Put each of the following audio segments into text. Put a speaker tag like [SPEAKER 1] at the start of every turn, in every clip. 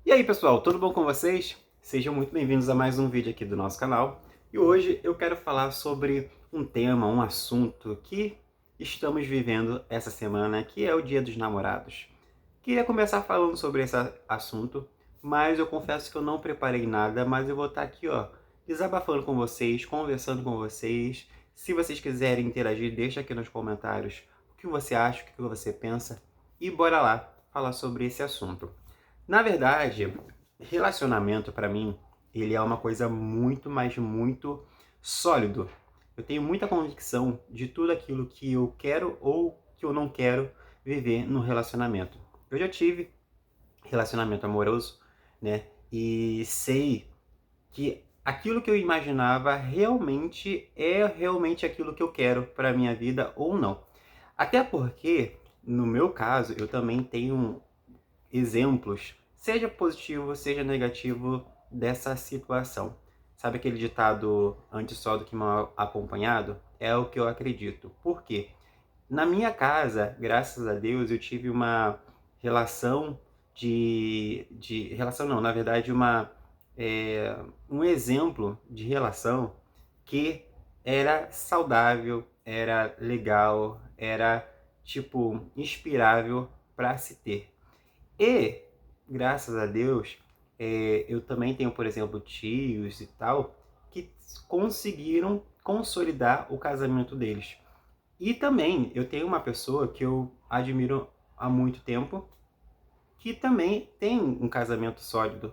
[SPEAKER 1] E aí pessoal, tudo bom com vocês? Sejam muito bem-vindos a mais um vídeo aqui do nosso canal. E hoje eu quero falar sobre um tema, um assunto que estamos vivendo essa semana, que é o Dia dos Namorados. Queria começar falando sobre esse assunto, mas eu confesso que eu não preparei nada, mas eu vou estar aqui, desabafando com vocês, conversando com vocês. Se vocês quiserem interagir, deixa aqui nos comentários o que você acha, o que você pensa, e bora lá falar sobre esse assunto. Na verdade, relacionamento para mim, ele é uma coisa muito, mas muito sólido. Eu tenho muita convicção de tudo aquilo que eu quero ou que eu não quero viver no relacionamento. Eu já tive relacionamento amoroso, né? E sei que aquilo que eu imaginava realmente aquilo que eu quero para minha vida ou não. Até porque, no meu caso, eu também tenho exemplos, seja positivo, seja negativo, dessa situação. Sabe aquele ditado antes só do que mal acompanhado? É o que eu acredito. Por quê? Na minha casa, graças a Deus, eu tive uma relação relação não, na verdade, um exemplo de relação que era saudável, era legal, era, tipo, inspirável para se ter. E, graças a Deus, eu também tenho, por exemplo, tios e tal, que conseguiram consolidar o casamento deles. E também eu tenho uma pessoa que eu admiro há muito tempo, que também tem um casamento sólido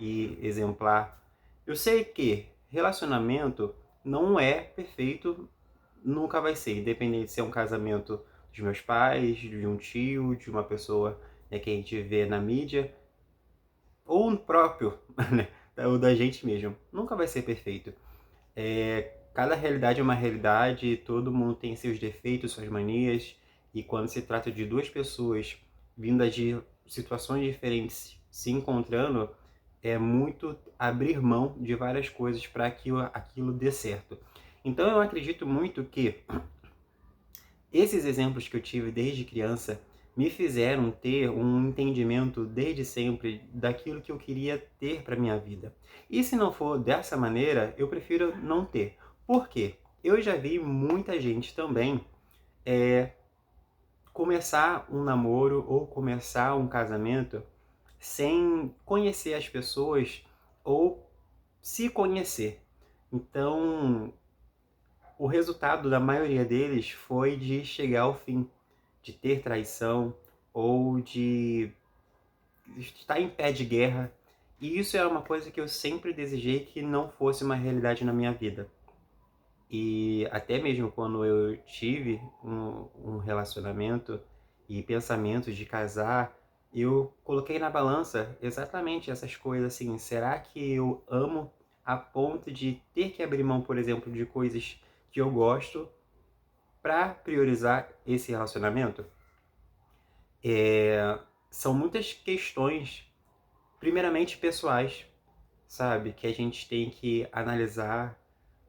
[SPEAKER 1] e exemplar. Eu sei que relacionamento não é perfeito, nunca vai ser, independente se é um casamento dos meus pais, de um tio, de uma pessoa, né, que a gente vê na mídia, ou um próprio, né, o da gente mesmo. Nunca vai ser perfeito. Cada realidade é uma realidade, todo mundo tem seus defeitos, suas manias, e quando se trata de duas pessoas vindas de situações diferentes se encontrando, é muito abrir mão de várias coisas para que aquilo dê certo. Então eu acredito muito que esses exemplos que eu tive desde criança me fizeram ter um entendimento desde sempre daquilo que eu queria ter para minha vida. E se não for dessa maneira, eu prefiro não ter. Por quê? Eu já vi muita gente também começar um namoro ou começar um casamento sem conhecer as pessoas ou se conhecer. Então, o resultado da maioria deles foi de chegar ao fim, de ter traição ou de estar em pé de guerra. E isso é uma coisa que eu sempre desejei que não fosse uma realidade na minha vida. E até mesmo quando eu tive um relacionamento e pensamentos de casar, eu coloquei na balança exatamente essas coisas assim. Será que eu amo a ponto de ter que abrir mão, por exemplo, de coisas que eu gosto para priorizar esse relacionamento? São muitas questões, primeiramente pessoais, sabe? Que a gente tem que analisar,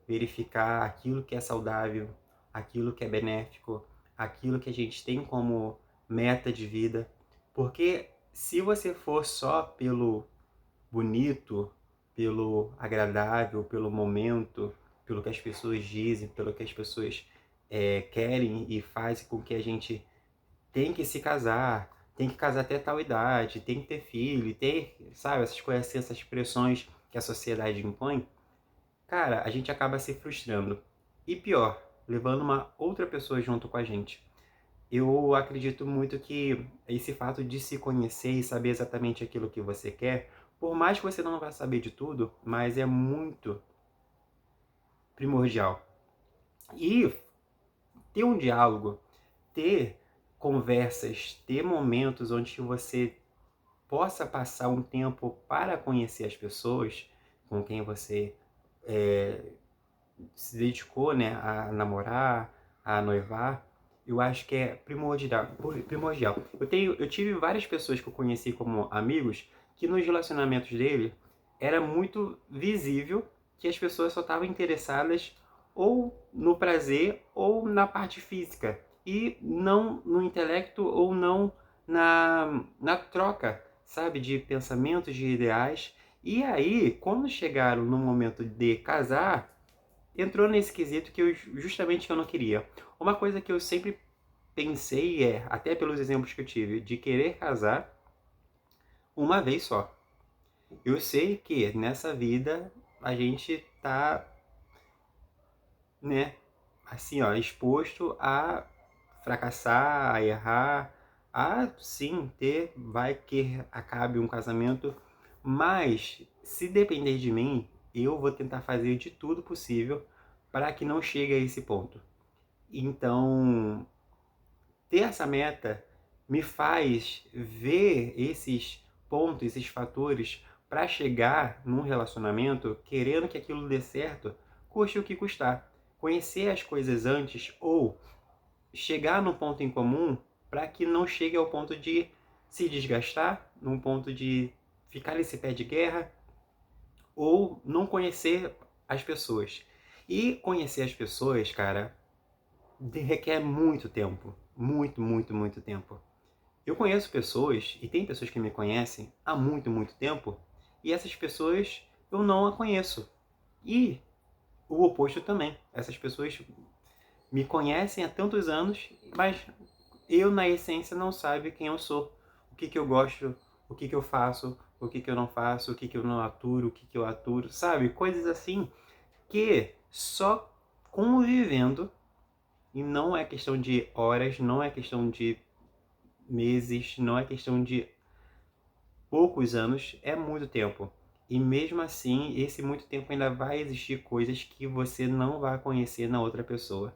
[SPEAKER 1] verificar aquilo que é saudável, aquilo que é benéfico, aquilo que a gente tem como meta de vida. Porque se você for só pelo bonito, pelo agradável, pelo momento, pelo que as pessoas dizem, pelo que as pessoas querem e fazem com que a gente tem que se casar, tem que casar até tal idade, tem que ter filho, ter, sabe, essas coisas assim, essas pressões que a sociedade impõe, cara, a gente acaba se frustrando. E pior, levando uma outra pessoa junto com a gente. Eu acredito muito que esse fato de se conhecer e saber exatamente aquilo que você quer, por mais que você não vá saber de tudo, mas é muito primordial. E ter um diálogo, ter conversas, ter momentos onde você possa passar um tempo para conhecer as pessoas com quem você se dedicou, né, a namorar, a noivar, eu acho que é primordial. Eu tive várias pessoas que eu conheci como amigos que nos relacionamentos dele era muito visível que as pessoas só estavam interessadas ou no prazer ou na parte física e não no intelecto ou não na troca, sabe, de pensamentos, de ideais. E aí, quando chegaram no momento de casar, entrou nesse quesito que eu justamente que eu não queria. Uma coisa que eu sempre pensei até pelos exemplos que eu tive, de querer casar uma vez só. Eu sei que nessa vida a gente tá, né, assim, ó, exposto a fracassar, a errar, a sim vai que acabe um casamento, mas se depender de mim, eu vou tentar fazer de tudo possível para que não chegue a esse ponto. Então, ter essa meta me faz ver esses pontos, esses fatores para chegar num relacionamento querendo que aquilo dê certo, custe o que custar. Conhecer as coisas antes ou chegar no ponto em comum para que não chegue ao ponto de se desgastar, num ponto de ficar nesse pé de guerra ou não conhecer as pessoas. E conhecer as pessoas, cara, requer muito tempo. Muito, muito, muito tempo. Eu conheço pessoas, e tem pessoas que me conhecem há muito, muito tempo, e essas pessoas eu não a conheço. E o oposto também. Essas pessoas me conhecem há tantos anos, mas eu, na essência, não sabe quem eu sou. O que eu gosto, o que eu faço, o que eu não faço, o que eu não aturo, o que eu aturo, sabe? Coisas assim que só convivendo, e não é questão de horas, não é questão de meses, não é questão de poucos anos, é muito tempo. E mesmo assim, esse muito tempo ainda vai existir coisas que você não vai conhecer na outra pessoa.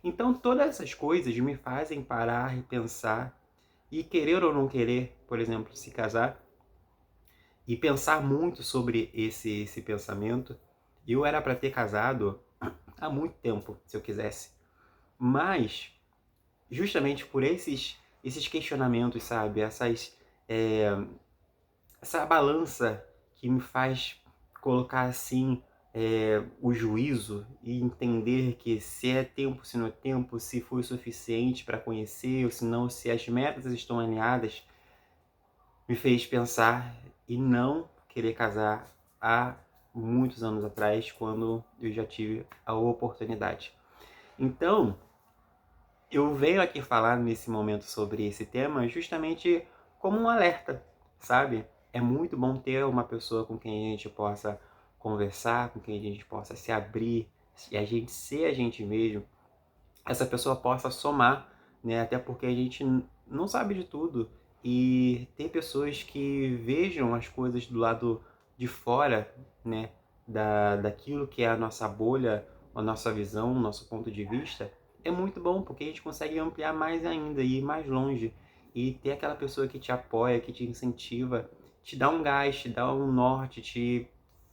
[SPEAKER 1] Então, todas essas coisas me fazem parar e pensar, e querer ou não querer, por exemplo, se casar, e pensar muito sobre esse pensamento. Eu era para ter casado há muito tempo, se eu quisesse. Mas, justamente por esses questionamentos, sabe? Essa balança que me faz colocar assim o juízo e entender que se é tempo, se não é tempo, se foi o suficiente para conhecer, ou se não, se as metas estão alinhadas, me fez pensar e não querer casar há muitos anos atrás, quando eu já tive a oportunidade. Então, eu venho aqui falar nesse momento sobre esse tema justamente como um alerta, sabe? É muito bom ter uma pessoa com quem a gente possa conversar, com quem a gente possa se abrir, e a gente ser a gente mesmo, essa pessoa possa somar, né? Até porque a gente não sabe de tudo, e ter pessoas que vejam as coisas do lado de fora, né? Daquilo que é a nossa bolha, a nossa visão, o nosso ponto de vista, é muito bom, porque a gente consegue ampliar mais ainda e ir mais longe. E ter aquela pessoa que te apoia, que te incentiva, te dá um gás, te dá um norte, te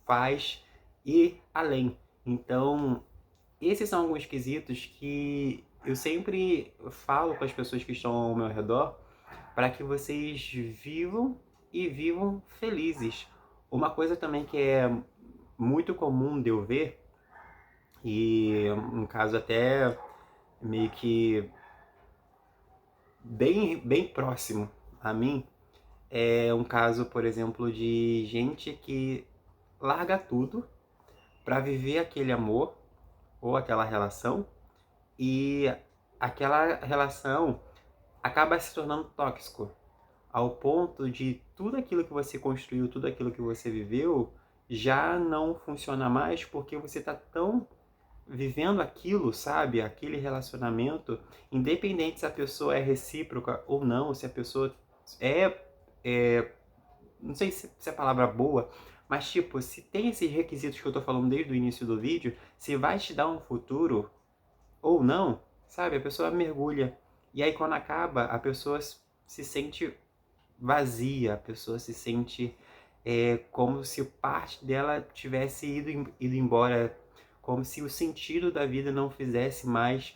[SPEAKER 1] faz ir além. Então, esses são alguns quesitos que eu sempre falo com as pessoas que estão ao meu redor para que vocês vivam e vivam felizes. Uma coisa também que é muito comum de eu ver, e um caso até meio que bem próximo a mim, é um caso, por exemplo, de gente que larga tudo para viver aquele amor ou aquela relação, e aquela relação acaba se tornando tóxico, ao ponto de tudo aquilo que você construiu, tudo aquilo que você viveu, já não funciona mais porque você está tão vivendo aquilo, sabe? Aquele relacionamento, independente se a pessoa é recíproca ou não, se a pessoa é, é não sei se é a palavra boa, mas tipo, se tem esses requisitos que eu tô falando desde o início do vídeo, se vai te dar um futuro ou não, sabe? A pessoa mergulha. E aí quando acaba, a pessoa se sente vazia, a pessoa se sente como se parte dela tivesse ido embora, como se o sentido da vida não fizesse mais.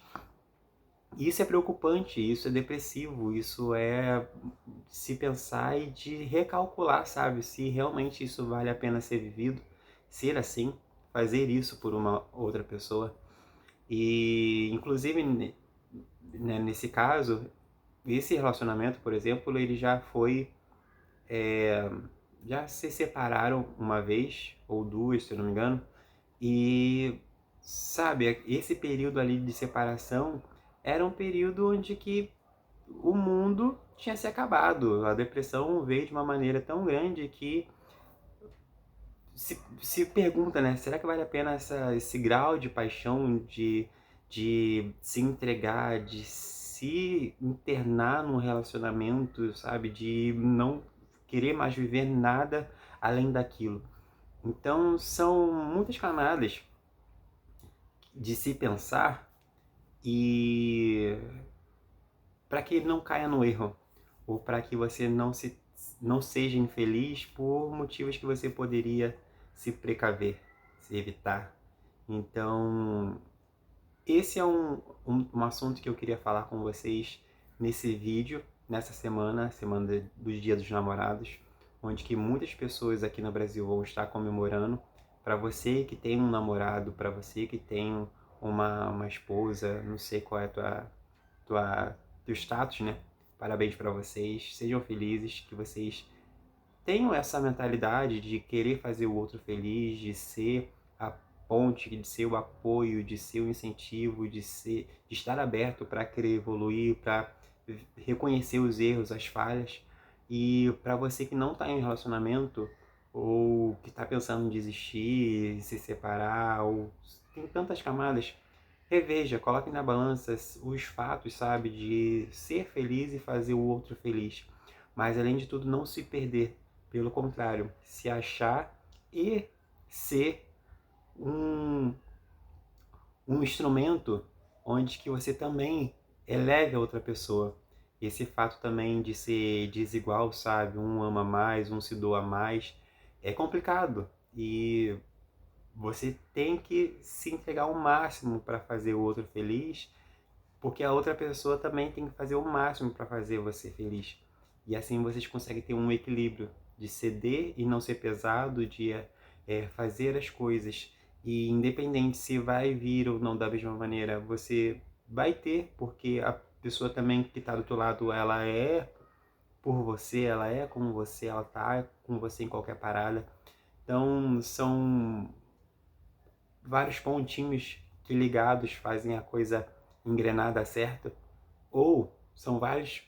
[SPEAKER 1] Isso é preocupante, isso é depressivo, isso é se pensar e de recalcular, sabe? Se realmente isso vale a pena ser vivido, ser assim, fazer isso por uma outra pessoa. E, inclusive, né, nesse caso, esse relacionamento, por exemplo, ele já foi já se separaram uma vez, ou duas, se eu não me engano, e, sabe, esse período ali de separação era um período onde que o mundo tinha se acabado. A depressão veio de uma maneira tão grande que se pergunta, né? Será que vale a pena esse grau de paixão, de se entregar, de se internar num relacionamento, sabe? De não querer mais viver nada além daquilo. Então, são muitas camadas de se pensar e para que ele não caia no erro, ou para que você não seja infeliz por motivos que você poderia se precaver, se evitar. Então, esse é um assunto que eu queria falar com vocês nesse vídeo, nessa semana, dos Dia dos Namorados, onde que muitas pessoas aqui no Brasil vão estar comemorando. Para você que tem um namorado, para você que tem uma esposa, não sei qual é a teu status, né? Parabéns para vocês, sejam felizes, que vocês tenham essa mentalidade de querer fazer o outro feliz, de ser a ponte, de ser o apoio, de ser o incentivo, de estar aberto para querer evoluir, para reconhecer os erros, as falhas. E para você que não está em um relacionamento ou que está pensando em desistir, se separar, ou tem tantas camadas, reveja, coloque na balança os fatos, sabe, de ser feliz e fazer o outro feliz. Mas, além de tudo, não se perder. Pelo contrário, se achar e ser um, um instrumento onde que você também eleve a outra pessoa. Esse fato também de ser desigual, sabe? Um ama mais, um se doa mais, é complicado. E você tem que se entregar ao máximo para fazer o outro feliz, porque a outra pessoa também tem que fazer o máximo para fazer você feliz. E assim vocês conseguem ter um equilíbrio de ceder e não ser pesado, de fazer as coisas. E independente se vai vir ou não da mesma maneira, você vai ter, porque a pessoa também que está do teu lado, ela é por você, ela é como você, ela tá com você em qualquer parada. Então são vários pontinhos que ligados fazem a coisa engrenar dar certo, ou são vários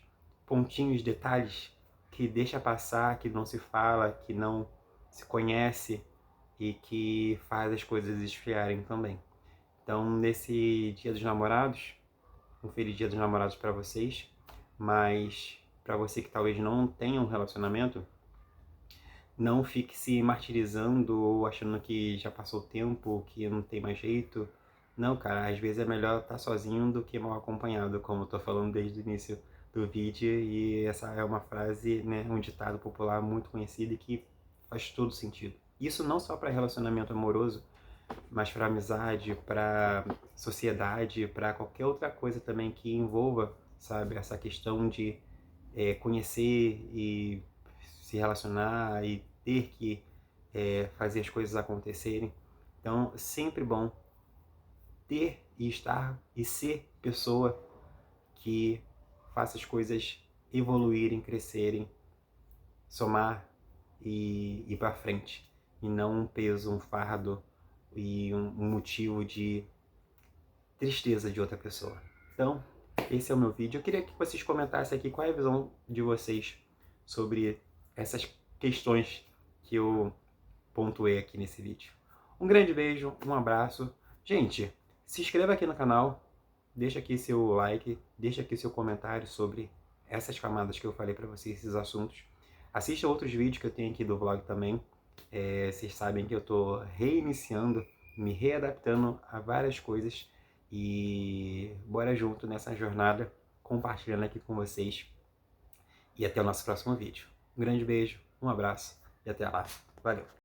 [SPEAKER 1] pontinhos, detalhes que deixa passar, que não se fala, que não se conhece e que faz as coisas esfriarem também. Então, nesse Dia dos Namorados, um feliz Dia dos Namorados para vocês, mas para você que talvez não tenha um relacionamento, não fique se martirizando ou achando que já passou o tempo, que não tem mais jeito. Não, cara, às vezes é melhor estar sozinho do que mal acompanhado, como eu tô falando desde o início do vídeo. E essa é uma frase, né, um ditado popular muito conhecido e que faz todo sentido. Isso não só para relacionamento amoroso, mas para amizade, para sociedade, para qualquer outra coisa também que envolva, sabe, essa questão de conhecer e se relacionar e ter que fazer as coisas acontecerem. Então, sempre bom ter e estar e ser pessoa que faça as coisas evoluírem, crescerem, somar e ir para frente. E não um peso, um fardo e um motivo de tristeza de outra pessoa. Então, esse é o meu vídeo. Eu queria que vocês comentassem aqui qual é a visão de vocês sobre essas questões que eu pontuei aqui nesse vídeo. Um grande beijo, um abraço. Gente, se inscreva aqui no canal, deixa aqui seu like, deixa aqui seu comentário sobre essas camadas que eu falei para vocês, esses assuntos. Assista outros vídeos que eu tenho aqui do vlog também. Vocês sabem que eu estou reiniciando, me readaptando a várias coisas. E bora junto nessa jornada, compartilhando aqui com vocês. E até o nosso próximo vídeo. Um grande beijo, um abraço e até lá. Valeu!